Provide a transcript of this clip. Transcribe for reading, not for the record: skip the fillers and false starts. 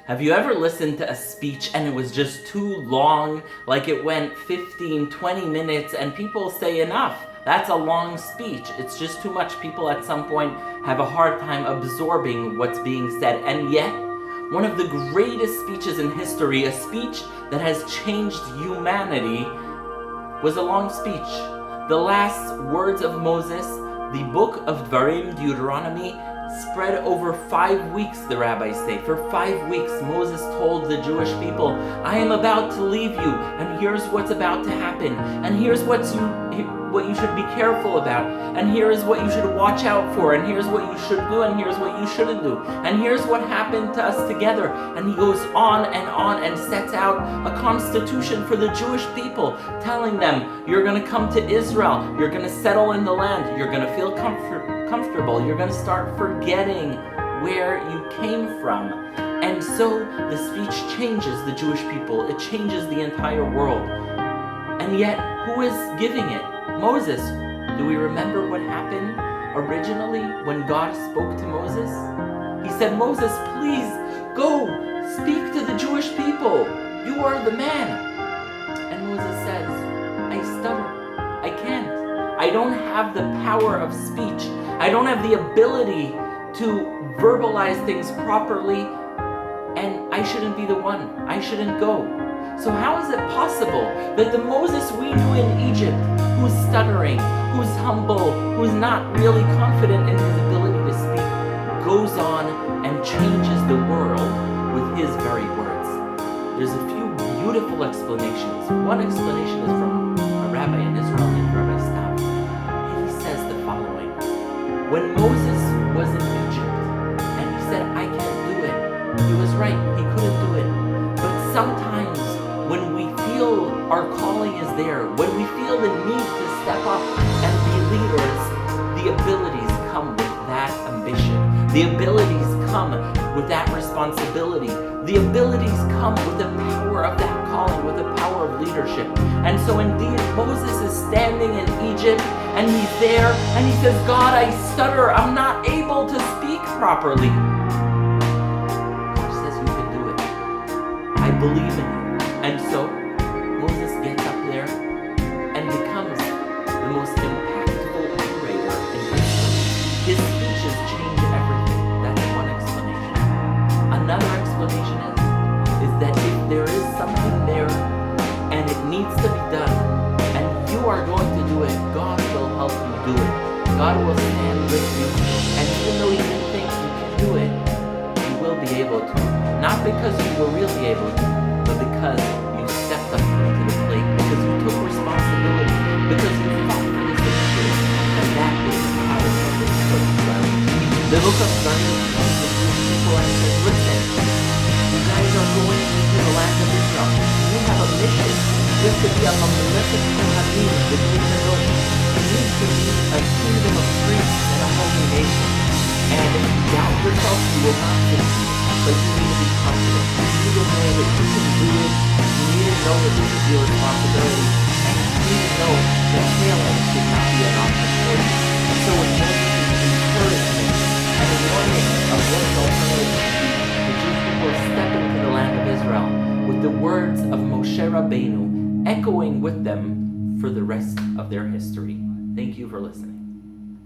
Have you ever listened to a speech and it was just too long, like it went 15, 20 minutes, and people say enough? That's a long speech. It's just too much. People at some point have a hard time absorbing what's being said. And yet, one of the greatest speeches in history, a speech that has changed humanity, was a long speech. The last words of Moses, the book of Devarim, Deuteronomy, spread over 5 weeks, the rabbis say. For 5 weeks, Moses told the Jewish people, I am about to leave you, and here's what's about to happen, and here's what you should be careful about, and here is what you should watch out for, and here's what you should do, and here's what you shouldn't do, and here's what happened to us together. And he goes on and sets out a constitution for the Jewish people, telling them, you're going to come to Israel, you're going to settle in the land, you're going to feel comfortable, you're going to start forgetting where you came from. And so the speech changes the Jewish people. It changes the entire world. And yet, who is giving it? Moses. Do we remember what happened originally when God spoke to Moses? He said, Moses, please go speak to the Jewish people. You are the man. And Moses says, I stutter. I can't. I don't have the power of speech. I don't have the ability to verbalize things properly, and I shouldn't be the one. I shouldn't go. So how is it possible that the Moses we knew in Egypt, who's stuttering, who's humble, who's not really confident in his ability to speak, goes on and changes the world with his very words? There's a few beautiful explanations. One explanation is from a rabbi in Israel named Rabbi Stav. He says the following. When Moses was in Egypt and he said, I can't do it, he was right, he couldn't do it. But sometimes when we feel our calling is there, when we feel the need to step up and be leaders, the abilities come with that ambition. The abilities come with that responsibility. The abilities come with the power of that calling, with the power of leadership. And so indeed, Moses is standing in Egypt, and he's there, and he says, God, I stutter. I'm not able to speak properly. God says, you can do it. I believe in you. And so, Moses gets up there and becomes the most impactful orator in history. His speeches change everything. That's one explanation. Another explanation is that if there is something there and it needs to be done, and you are going to do it, God will help you do it. God will stand with you, and even though you didn't think you can do it, you will be able to. Not because you were really able to, but because you stepped up to the plate, because you took responsibility, because you fought for this victory. And that is the power of the book of Devarim. The book of Devarim comes to these people and says, listen, you guys are going into the land of Israel. You have a mission. You have to be a mamleket kohanim, the Greek anointing. You need to be a kingdom of priests and a holy nation. And if you doubt yourself, you will not succeed. But you need to be confident. You need to know that you can do it. You need to know that this is your responsibility. And you need to know that failing should not be an option for you. And so in order to encouragement and a warning of what the alternative should be, the Jewish people step into the land of Israel with the words of Moshe Rabbeinu echoing with them for the rest of their history. Thank you for listening.